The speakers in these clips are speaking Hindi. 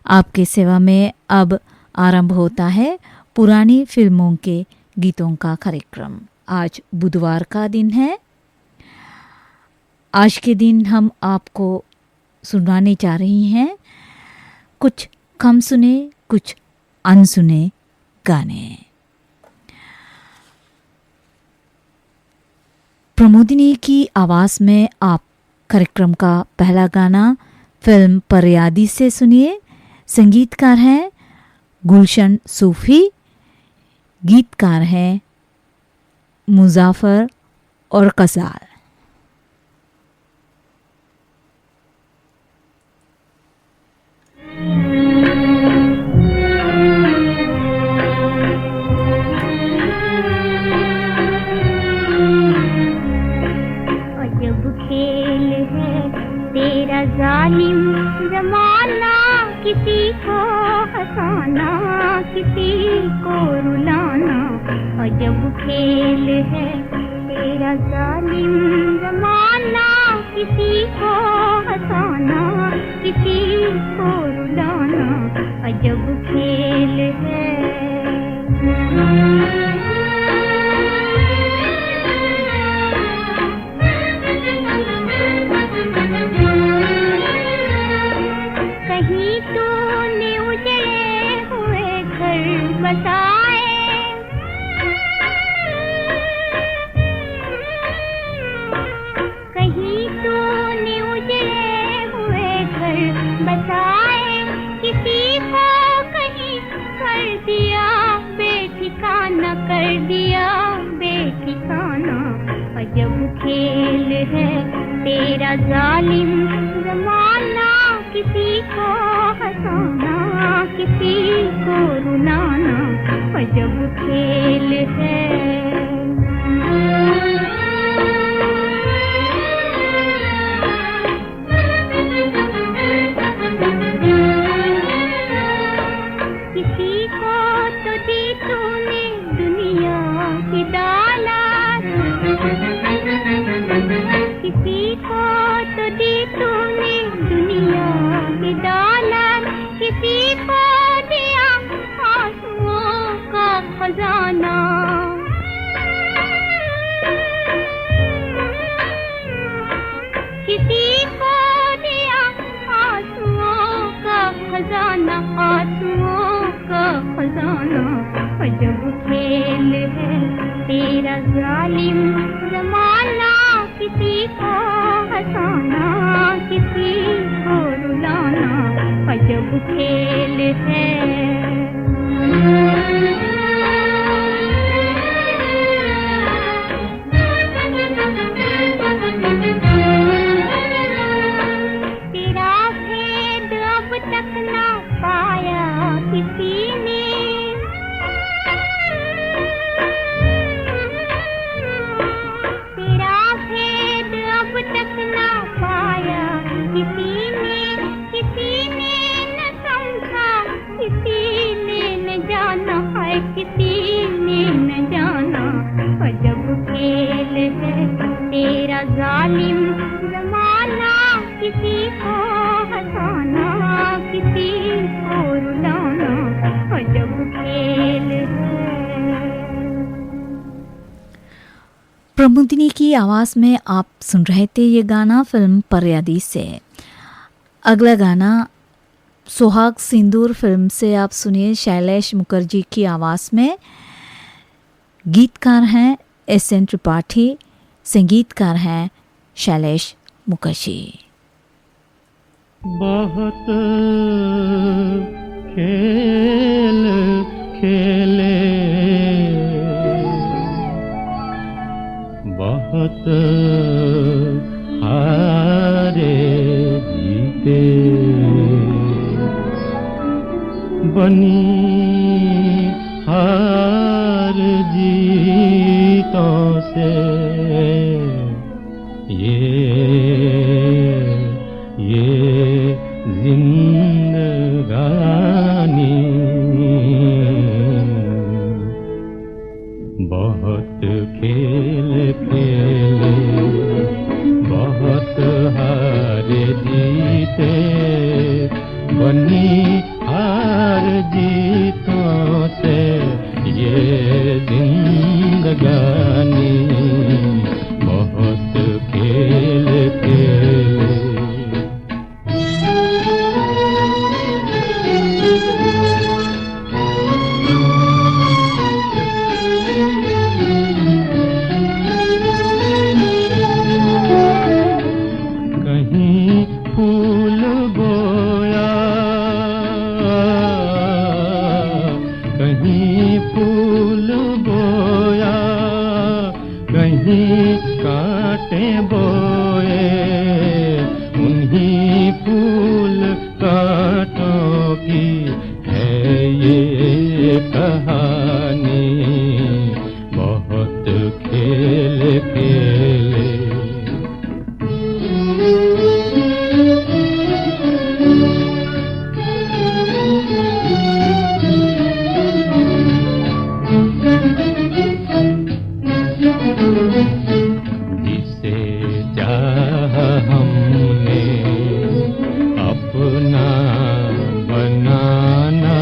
आपके सेवा में अब आरंभ होता है पुरानी फिल्मों के गीतों का कार्यक्रम। आज बुधवार का दिन है। आज के दिन हम आपको सुनाने जा रही हैं कुछ कम सुने कुछ अनसुने गाने। प्रमोदिनी की आवाज़ में आप कार्यक्रम का पहला गाना फिल्म परयादी से सुनिए। संगीतकार हैं गुलशन सूफी, गीतकार हैं मुजाफर और कसाल। जालिम जमाना, किसी को हंसाना किसी को रुलाना, अजब खेल है तेरा जालिम जमाना। किसी को हंसाना किसी को रुलाना, अजब खेल है। खेल है तेरा जालिम ज़माना, किसी को हंसाना किसी को रुलाना, अजब खेल है। अजब खेल है तेरा जालिम ज़माना, किसी को हंसाना किसी को रुलाना, अजब खेल है। तेरा भेद अब तक ना पाया किसी ने, किसी ने न जाना, अजब खेल है तेरा जालिम ज़माना। किसी को हंसाना किसी को रुलाना, अजब खेल है। प्रमोदिनी की आवाज़ में आप सुन रहे थे ये गाना फिल्म परयादी से। अगला गाना सुहाग सिंदूर फिल्म से आप सुनिए शैलेश मुखर्जी की आवाज़ में। गीतकार हैं एस.एन. त्रिपाठी, संगीतकार हैं शैलेश मुखर्जी। बहुत खेल खेले बहुत हारे जीते, बनी हार जीतों से ये जिंदगानी बहुत खेल खेले बहुत हार जीते, बनी हार जीतों से ये जिंदगानी बहुत खेल खेले। कहीं फूल बोया, कहीं फूल बोया, कहीं कांटे बोए, उन्हीं फूल कांटों की है ये कहानी बहुत खेल खेले। जिसे चाह हमने अपना बनाना,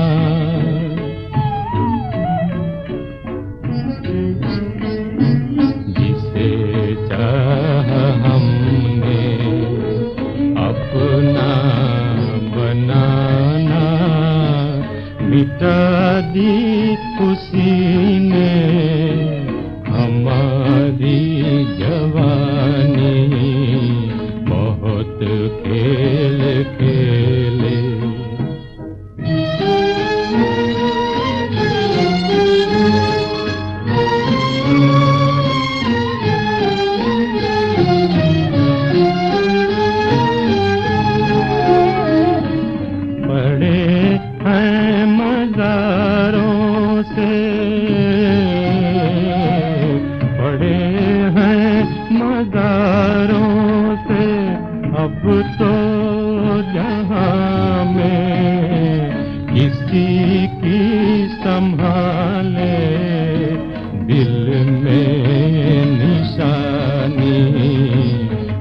जिसे चाह हमने अपना बनाना, मिटा दी उसी ने हमारी जवानी बहुत खेल खेले। पड़े हैं मज़ारों से, पड़े हैं मज़ारों से अब तो जहां में किसी की संभाले दिल में निशानी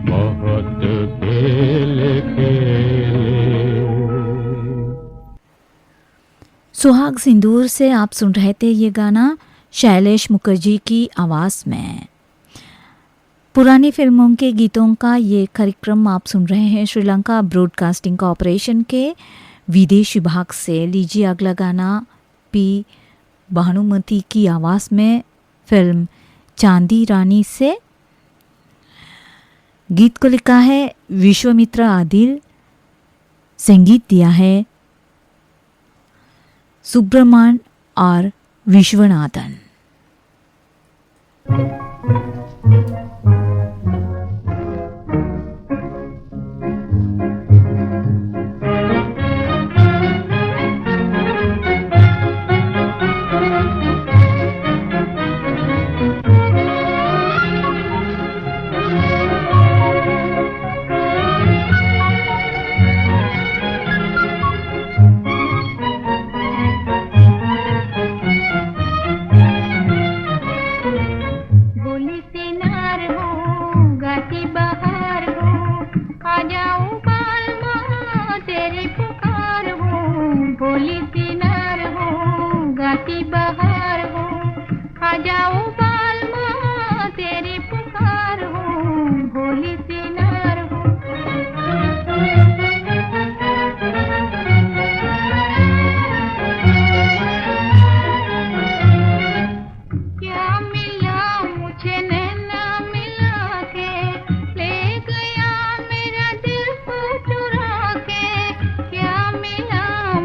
बहुत खेल खेले। सुहाग सिंदूर से आप सुन रहे थे ये गाना शैलेश मुखर्जी की आवाज़ में। पुरानी फिल्मों के गीतों का ये कार्यक्रम आप सुन रहे हैं श्रीलंका ब्रॉडकास्टिंग कॉरपोरेशन के विदेश विभाग से। लीजिए अगला गाना पी भानुमति की आवाज़ में फिल्म चांदी रानी से। गीत को लिखा है विश्वामित्र आदिल, संगीत दिया है सुब्रमण्यम और विश्वनाथन।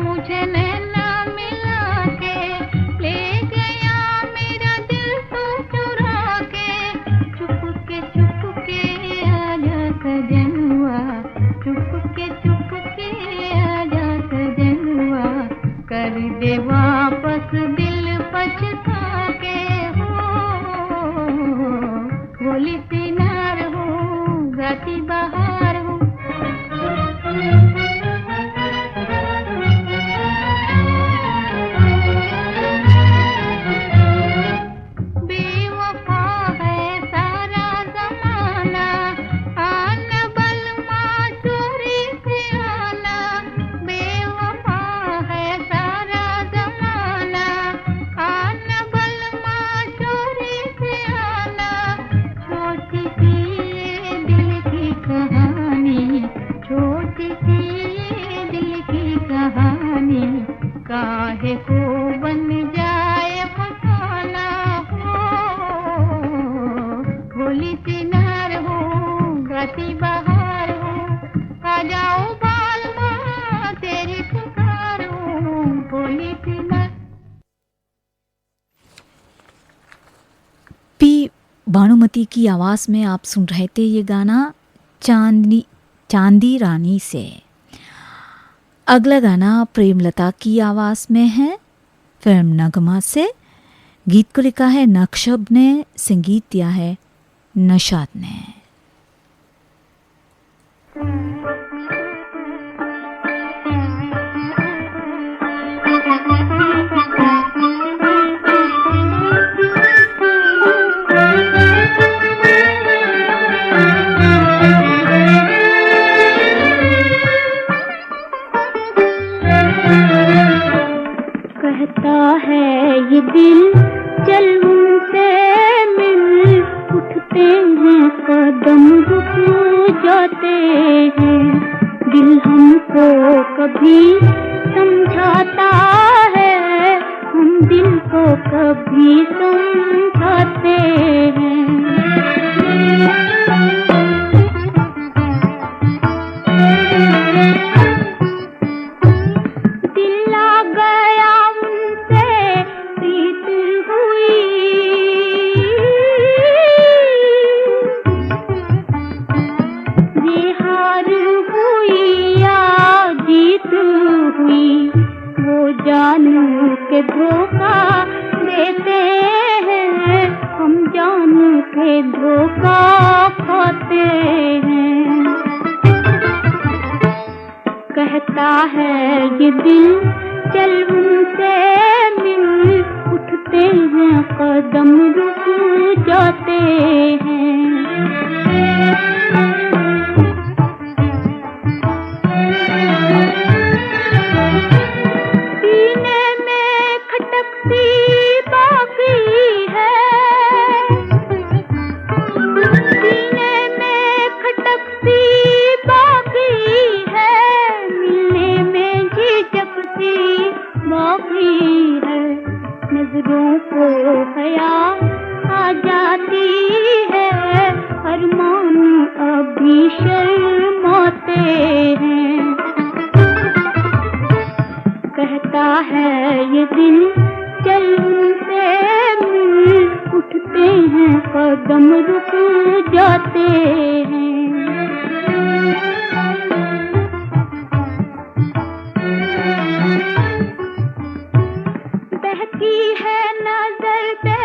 मुझे नैना काहे को बन जाए फसाना हो, होली सी नहर हो गाती बहार हो, आ जाओ बाल माँ तेरी पुकार हो, होली सी नहर। पी भानुमति की आवाज़ में आप सुन रहे थे ये गाना चांदी रानी से। अगला गाना प्रेमलता की आवाज़ में है, फिल्म नगमा से। गीत को लिखा है नक्शब ने, संगीत दिया है नशाद ने। कहता है ये दिल चल उनसे मिल, उठते हैं कदम रुक जाते हैं, दिल हमको कभी समझाता है, हम दिल को कभी समझाते हैं। जानू के धोखा देते हैं, हम जानू के धोखा खाते हैं। कहता है ये दिल चल उनसे मिल, उठते हैं कदम रुक जाते हैं। नजरों को हया आ जाती है, अरमान अभी शर्माते हैं। कहता है ये दिल चल उनसे मिल, उठते हैं कदम रुक जाते हैं। बहकी है नजर पे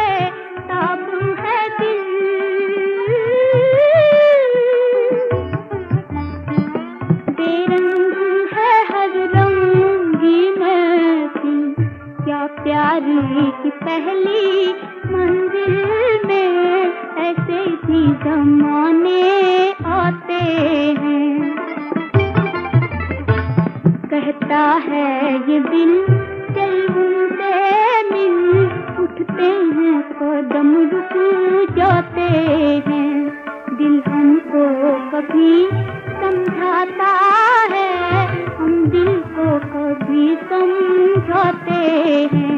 ताब है दिल, बेरंग है हर रंगी महफिल, क्या प्यार की पहली मंजिल में ऐसे भी जमाने आते हैं। कहता है ये दिल चल उनसे मिल, उठते हैं कदम रुक जाते हैं, दिल हमको कभी समझाता है, हम दिल को कभी समझाते हैं।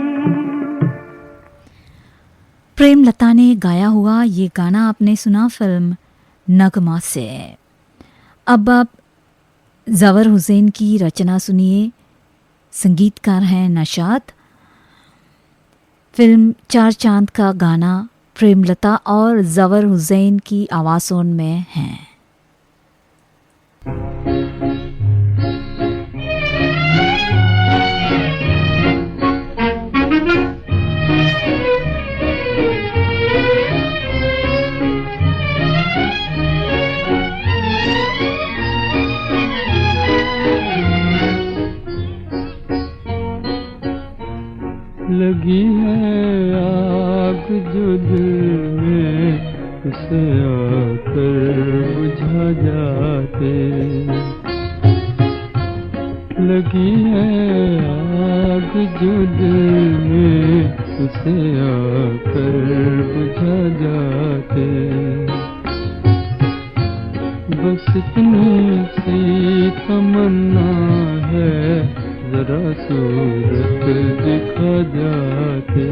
प्रेमलता ने गाया हुआ ये गाना आपने सुना फिल्म नगमा से। अब आप ज़वर हुसैन की रचना सुनिए, संगीतकार हैं नशाद। फिल्म चार चांद का गाना प्रेमलता और ज़वर हुसैन की आवाज़ों में है। लगी है आग जो दिल में, उसे आकर बुझा जाते। लगी है आग जो दिल में, उसे आकर बुझा जाते। बस इतनी सी तमन्ना है, जरा सूरत दिखा जाते।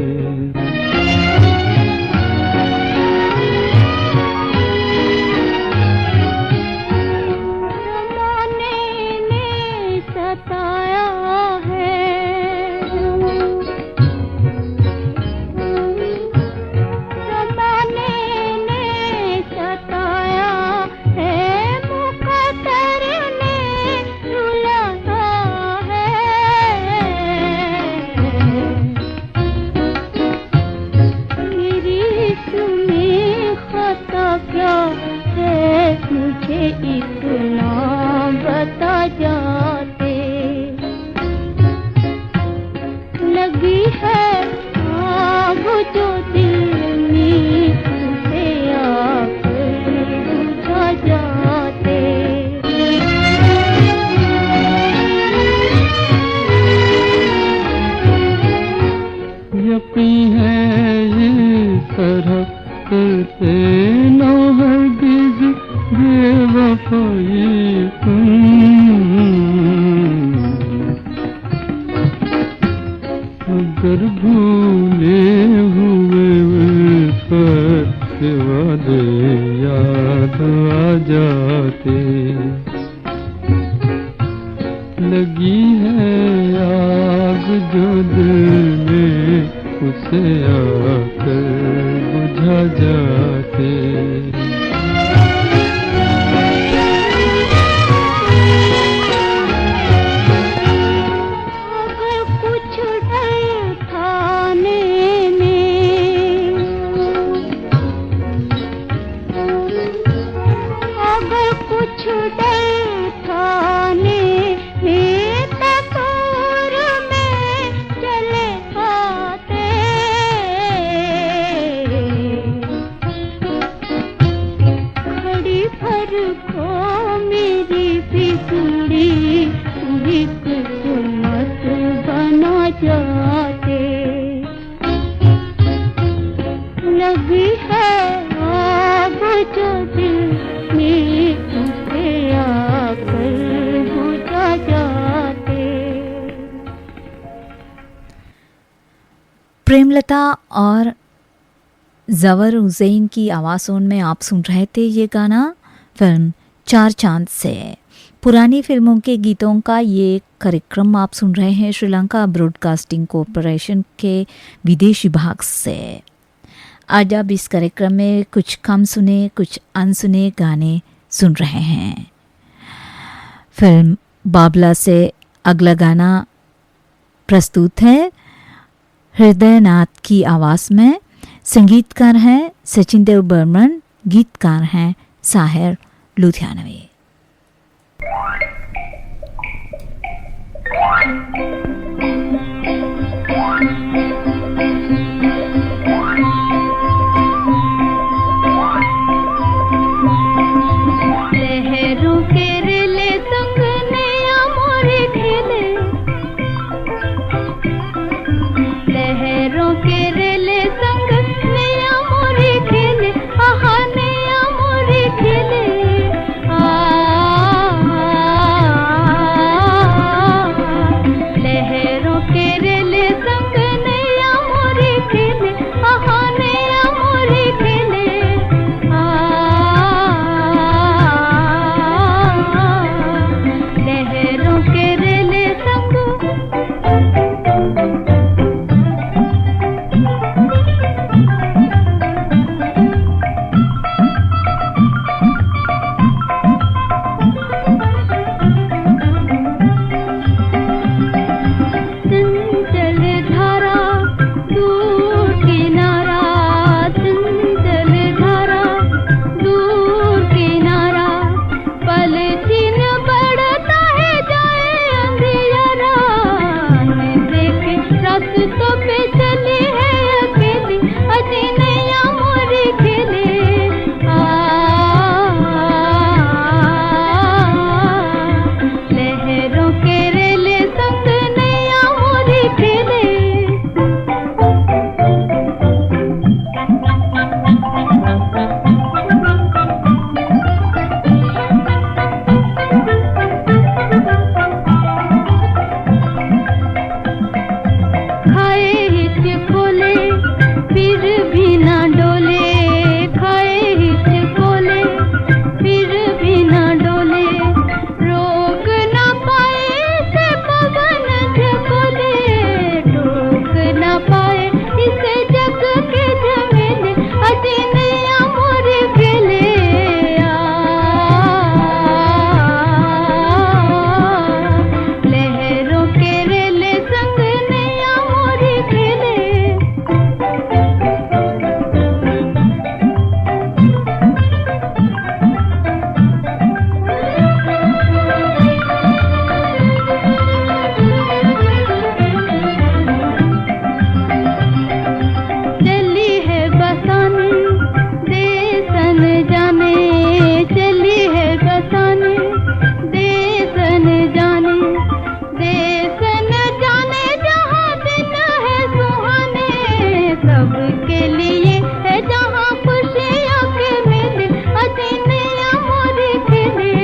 अगर भूले हुए वादे याद आ जाते। लगी है आग जो दिल में उसे आकर बुझा जाते। प्रेमलता और जवर हुसैन की आवाज़ों में आप सुन रहे थे ये गाना फिल्म चार चांद से। पुरानी फिल्मों के गीतों का ये कार्यक्रम आप सुन रहे हैं श्रीलंका ब्रॉडकास्टिंग कॉरपोरेशन के विदेश विभाग से। आज आप इस कार्यक्रम में कुछ कम सुने कुछ अनसुने गाने सुन रहे हैं। फिल्म बाबला से अगला गाना प्रस्तुत है हृदय नाथ की आवाज़ में। संगीतकार हैं सचिन देव बर्मन, गीतकार हैं साहिर लुधियानवी। लहरों के रेले संग नया मोरे खेले, लहरों के रेले संग नया मोरे खेले, आहा नया मोरे खेले। लहरों के रेले संग नया मोरे खेले, आहा नया मोरे खेले। लहरों के रेले संग सबके लिए है जहाँ खुशियों के मेले हसीनियाँ मोरी खिले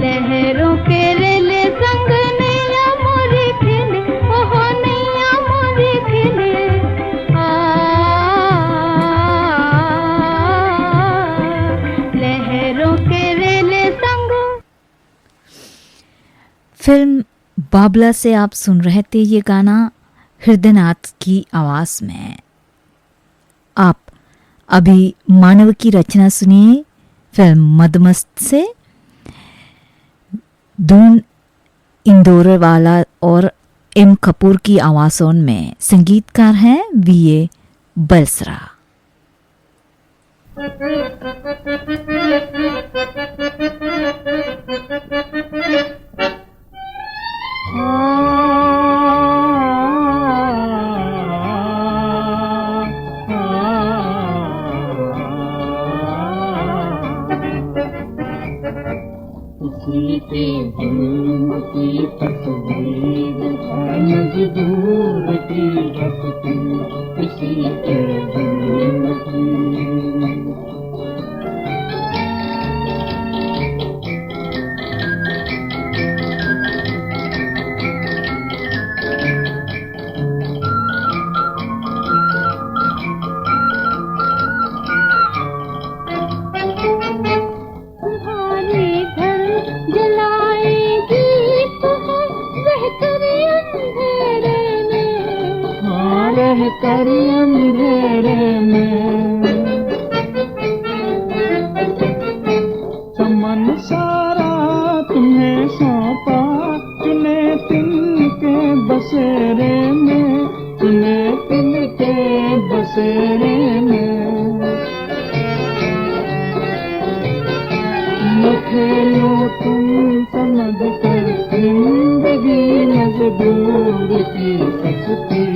लहरों के रेले संग नैया मोरी खिले ओहो नैया मोरी खिले लहरों के रेले संग। फिल्म बाबला से आप सुन रहे थे ये गाना हृदयनाथ की आवाज़ में। आप अभी मानव की रचना सुनिए फिल्म मदमस्त से। धून इंदौरवाला और एम कपूर की आवाज़ों में संगीतकार हैं वीए बलसरा। किसी के जुल्म की तस्वीर है मजबूर की हस्ती किसी के जुल्म की कर अंधेरे में चमन सारा तुम्हें सौंपा चुने तिल के बसेरे में चुने तिल के बसेरे में न खेलो तुम समझ कर जिंदगी मजबूर की सस्ती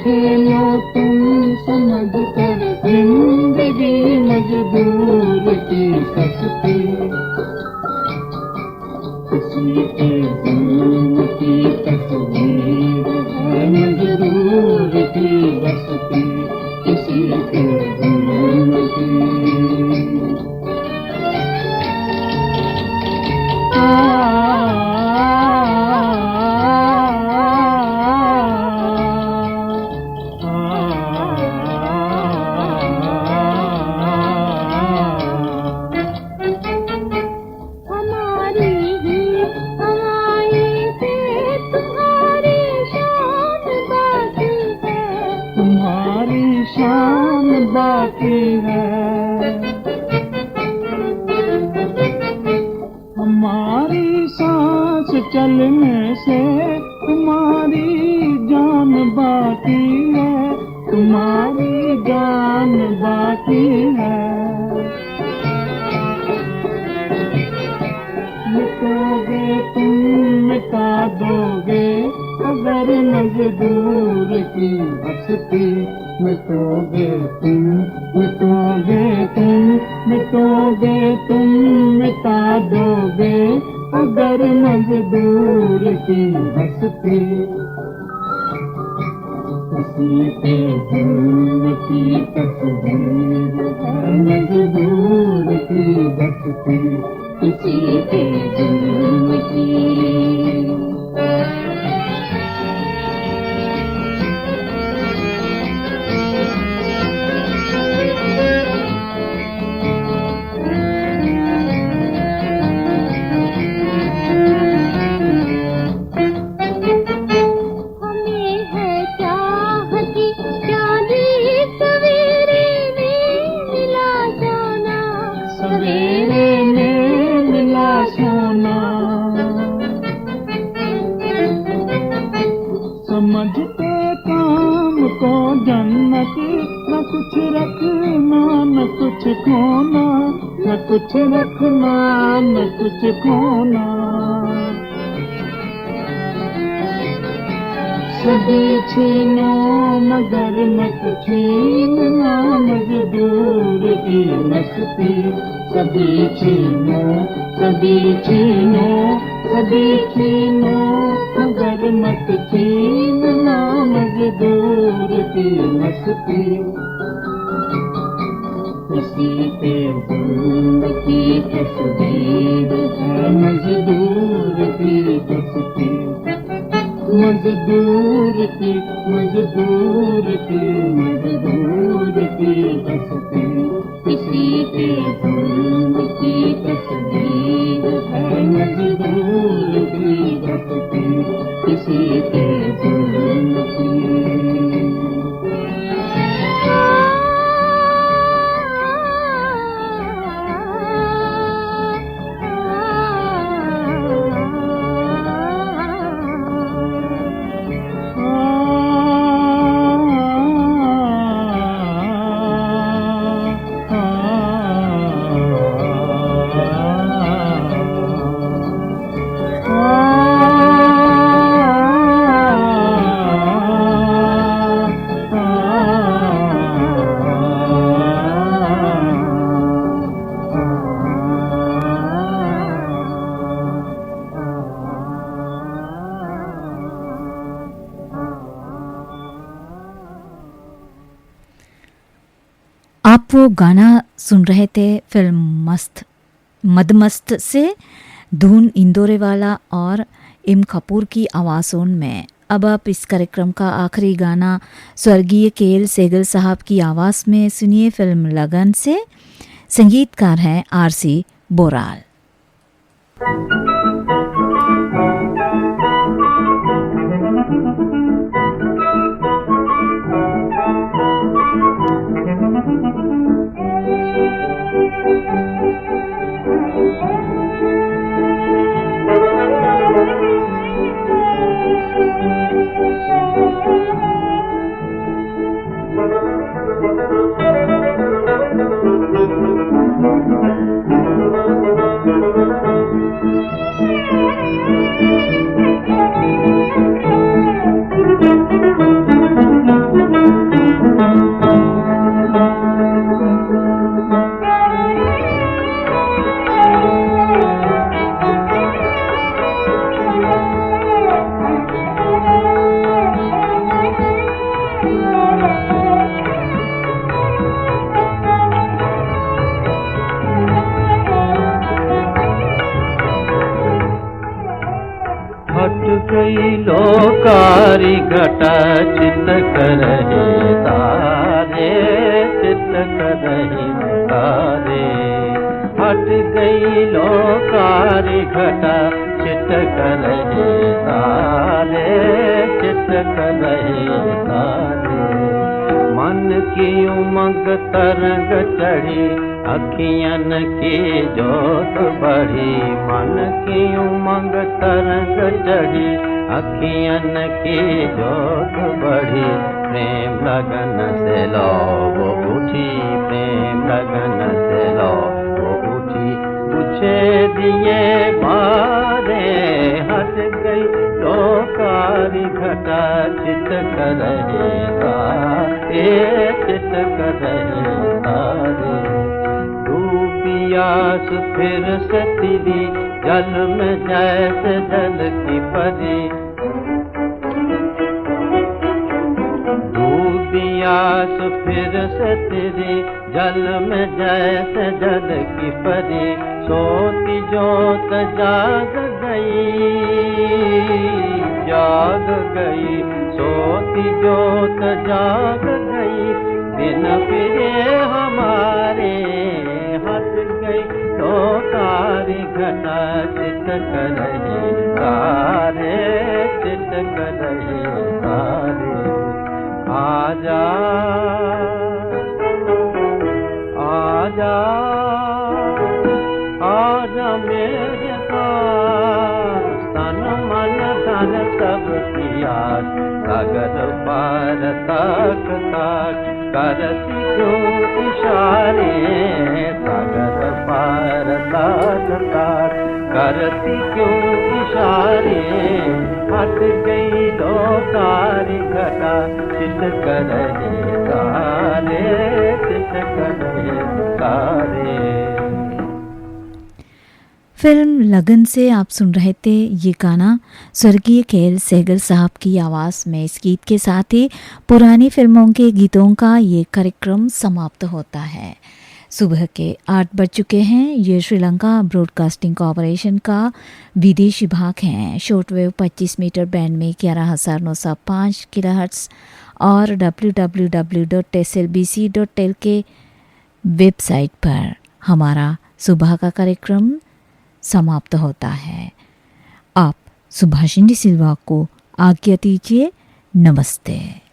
खेलो तुम समझ कर जिंदगी मजबूर की सस्ती किसी के जुल्म की तस्वीर है मजबूर की बस्ती किसी के जुल्म की बाकी है हमारी सांस चलने से तुम्हारी जान बाकी है तुम्हारी जान बाकी है मिटोगे तुम मिटा दोगे अगर मजदूर की हस्ती मिटोगे तुम मिटा दोगे अगर मजदूर की हस्ती किसी के जुल्म की तस्वीर है मजदूर की बस्ती किसी के जुल्म की समझते काम को जन्नत न कुछ रखना न कुछ खोना न कुछ रखना न कुछ खोना सभी छीनो मगर मत छीनना मजदूर की मस्ती। सभी छीनो सभी छीनो सभी छीनो मगर मत छीनना मजदूर की मस्ती। इसी पे जुल्म की तस्वीर है मजदूर की बस्ती। मजदूर की मजदूर की मजदूर की बस्ती। इसी पे जुल्म की तस्वीर है मजदूर की बस्ती। इसी पे जुल्म की। आप वो गाना सुन रहे थे फिल्म मदमस्त से, धुन इंदौरेवाला और एम कपूर की आवाज़ों में। अब आप इस कार्यक्रम का आखिरी गाना स्वर्गीय के.एल. सेगल साहब की आवाज़ में सुनिए फिल्म लगन से। संगीतकार हैं आर.सी. बोराल। लोकारी घटा चित करहे तारे, चित करहे तारे। हट गई लोकारी घटा चित करहे तारे, चित करहे तारे। मन की उमंग तरंग चढ़ी, अखियन की जोत बढ़ी। मन की उमंग तरंग चढ़ी, अखियन की जोत बढ़ी। प्रेम लगन से लो वो उठी, प्रेम लगन से लो वो उठी। पूछे दिए बारे, हट गई लोकारी घटा चित करहे तारे, चित करहे तारे। डूबियास फिर से तिरी, जल में जैसे जल की परी। डूबियास फिर से तिरी, जल में जैसे जल की परी। सोती जोत जाग गई, जाग गई। सोती जोत जाग गई, दिन फिरे हमारे। हट गई लोकारी घटा चित करहे तारे, चित करहे तारे। आजा आजा आजा मेरे पास, तन मन धन सब किया। सागर पार तक तक करती क्यों इशारे, सागर पार तक तक करती क्यों इशारे, हट गई दो कारी घटा, चिटक रहे तारे, चिटक रहे तारे। फिल्म लगन से आप सुन रहे थे ये गाना स्वर्गीय के.एल. सहगल साहब की आवाज़ में। इस गीत के साथ ही पुरानी फिल्मों के गीतों का ये कार्यक्रम समाप्त होता है। सुबह के 8 बज चुके हैं। ये श्रीलंका ब्रॉडकास्टिंग कॉरपोरेशन का विदेशी भाग है। शॉर्टवेव 25 मीटर बैंड में 11,905 किलोहर्ट्ज़ और www.slbc.lk वेबसाइट पर हमारा सुबह का कार्यक्रम समाप्त होता है। आप सुभाषिनी सिल्वा को आज्ञा दीजिए। नमस्ते।